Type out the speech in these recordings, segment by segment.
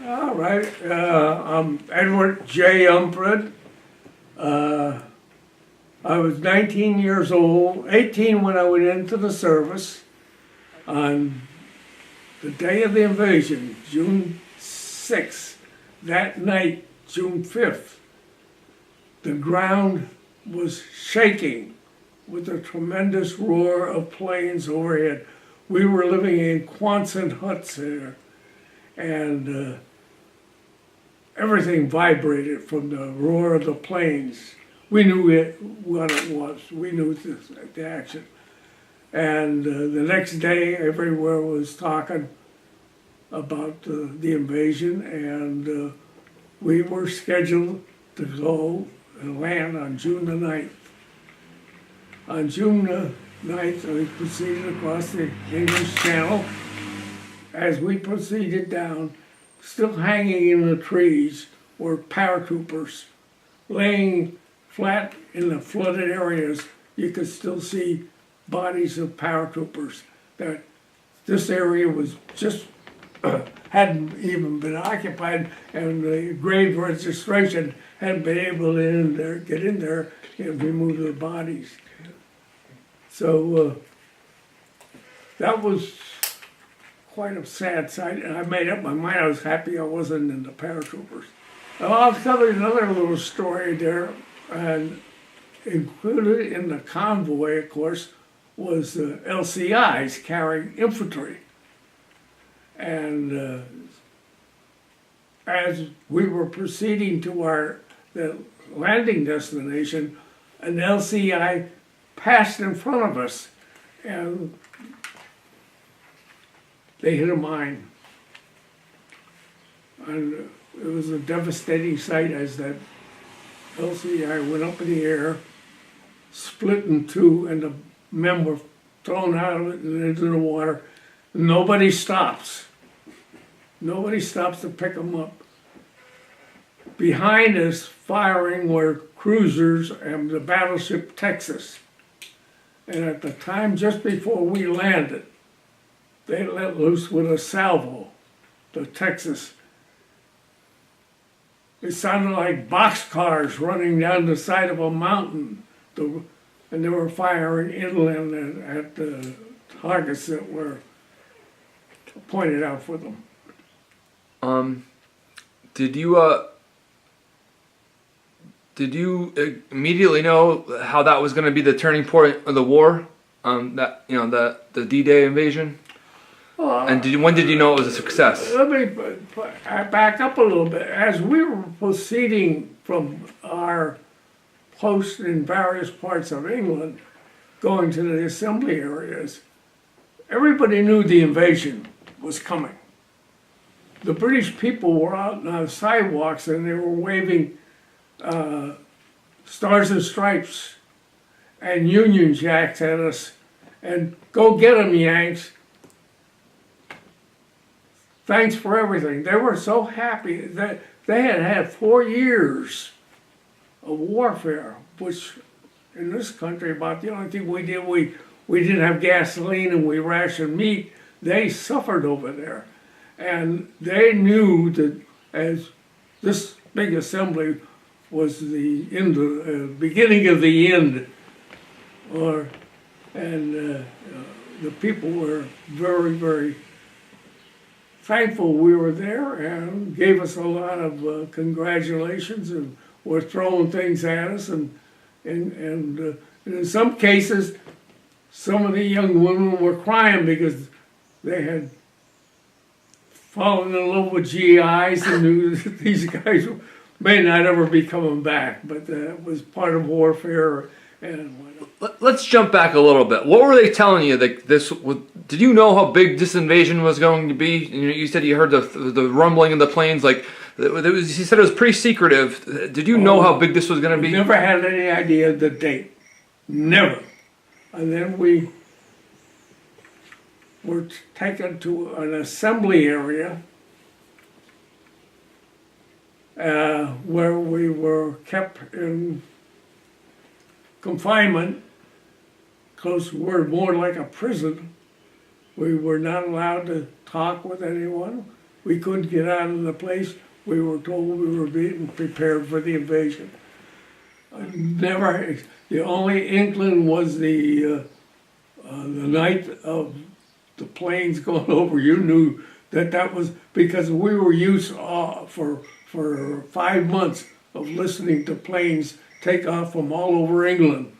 All right, I'm Edward J. Umphred. I was 19 years old, 18 when I went into the service. On the day of the invasion, June 6th, that night, June 5th, the ground was shaking with a tremendous roar of planes overhead. We were living in Quonset huts there, and everything vibrated from the roar of the planes. We knew what it was. We knew the action. And the next day, everywhere was talking about the invasion, and we were scheduled to go and land on June the 9th. On June the 9th, we proceeded across the English Channel. As we proceeded down, still hanging in the trees were paratroopers laying flat in the flooded areas. You could still see bodies of paratroopers. That this area was just hadn't even been occupied, and the grave registration hadn't been able to get in there and remove the bodies. So that was quite a sad sight, and I made up my mind. I was happy I wasn't in the paratroopers. I'll tell you another little story there, and included in the convoy, of course, was the LCIs carrying infantry. And as we were proceeding to the landing destination, an LCI passed in front of us, and they hit a mine. And it was a devastating sight as that LCI went up in the air, split in two, and the men were thrown out of it and into the water. Nobody stops. Nobody stops to pick them up. Behind us, firing, were cruisers and the battleship Texas. And at the time, just before we landed, they let loose with a salvo, the Texas. It sounded like boxcars running down the side of a mountain. And they were firing inland at the targets that were pointed out for them. Did you immediately know how that was going to be the turning point of the war? The D-Day invasion. And when did you know it was a success? Let me back up a little bit. As we were proceeding from our posts in various parts of England, going to the assembly areas, everybody knew the invasion was coming. The British people were out on the sidewalks and they were waving stars and stripes and Union Jacks at us, and go get 'em, Yanks. Thanks for everything. They were so happy that they had had 4 years of warfare, which in this country, about the only thing we did, we didn't have gasoline and we rationed meat. They suffered over there. And they knew that as this big assembly was the end beginning of the end, the people were very, very thankful we were there and gave us a lot of congratulations and were throwing things at us, and in some cases, some of the young women were crying because they had fallen in love with GIs and knew that these guys may not ever be coming back, but that was part of warfare. And let's jump back a little bit. What were they telling you that this would? Did you know how big this invasion was going to be? You said you heard the rumbling of the planes. Like you said, it was pretty secretive. Did you know how big this was going to be? Never had any idea of the date. Never. And then we were taken to an assembly area where we were kept in confinement. Close word, more like a prison. We were not allowed to talk with anyone. We couldn't get out of the place. We were told we were being prepared for the invasion. Never, the only inkling was the night of the planes going over. You knew that was because we were used for 5 months of listening to planes take off from all over England,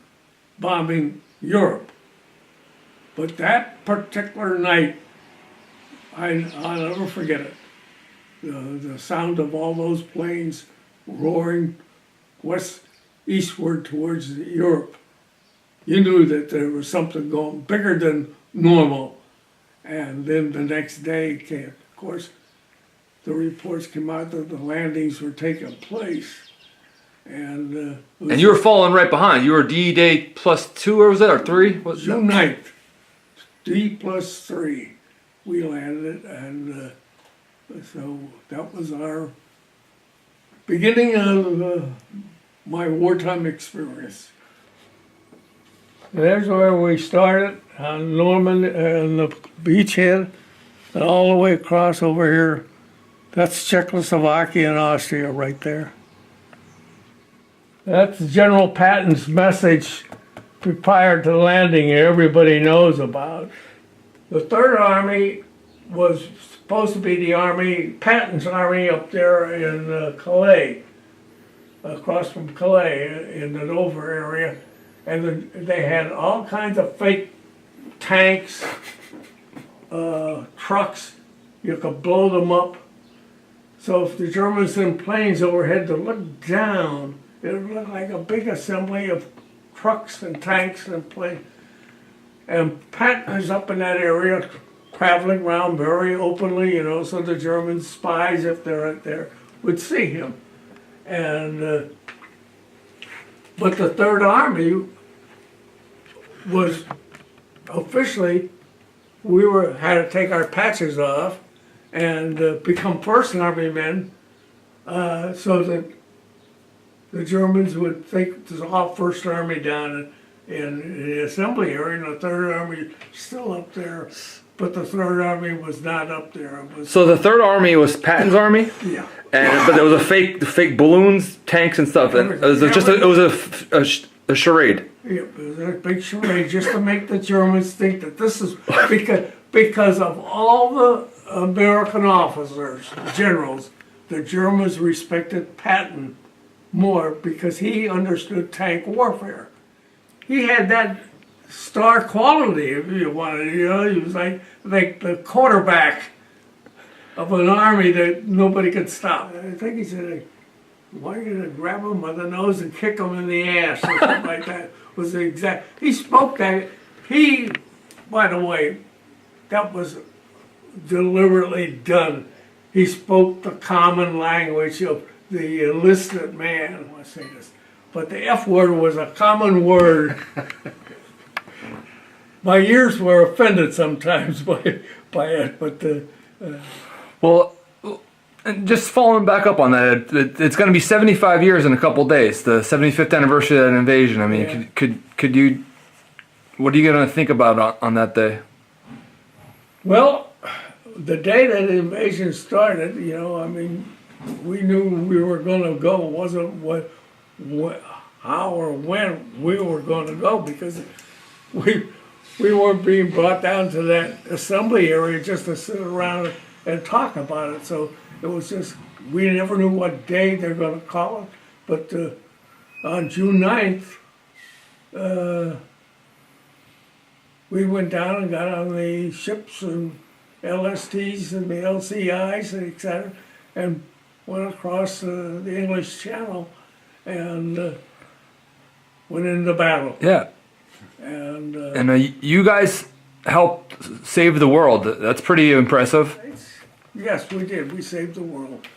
bombing Europe. But that particular night, I'll never forget it. The sound of all those planes roaring eastward towards Europe. You knew that there was something going bigger than normal. And then the next day came, of course, the reports came out that the landings were taking place. And you were falling right behind. You were D-Day +2, or was that, or 3? June 9th, D+3, we landed, and so that was our beginning of my wartime experience. There's where we started on Norman and the beachhead, and all the way across over here. That's Czechoslovakia and Austria right there. That's General Patton's message prior to landing everybody knows about. The Third Army was supposed to be the army, Patton's army up there in Calais, across from Calais in the Dover area. And they had all kinds of fake tanks, trucks. You could blow them up. So if the Germans sent planes overhead to look down, it would look like a big assembly of trucks and tanks and planes. And Patton is up in that area, traveling around very openly, you know, so the German spies, if they're out there, would see him. And but the Third Army was officially, had to take our patches off and become First Army men, so that the Germans would think there's all First Army down in the assembly area, and the Third Army still up there, but the Third Army was not up there. So the Third Army was Patton's army? Yeah. But there was a fake balloons, tanks, and stuff. And it was a charade. Yeah, it was a big charade just to make the Germans think that this is because of all the American officers, generals, the Germans respected Patton more because he understood tank warfare. He had that star quality, if you wanted. You know, he was like the quarterback of an army that nobody could stop. I think he said, "Why are you gonna grab him by the nose and kick him in the ass?" or something like that. Was the exact. He spoke that. He, by the way, that was deliberately done. He spoke the common language of the enlisted man. I say this, but the F word was a common word. My ears were offended sometimes by it, but well, and just following back up on that, it's going to be 75 years in a couple days, the 75th anniversary of that invasion. I mean, yeah. Could you? What are you going to think about on that day? Well, the day that the invasion started, you know, I mean, we knew we were going to go. It wasn't how or when we were going to go, because we weren't being brought down to that assembly area just to sit around and talk about it. So it was just, we never knew what day they're going to call it. But on June 9th, we went down and got on the ships and LSTs and the LCIs, and et cetera, and went across the English Channel and went into battle. Yeah. And you guys helped save the world. That's pretty impressive. Yes, we did. We saved the world.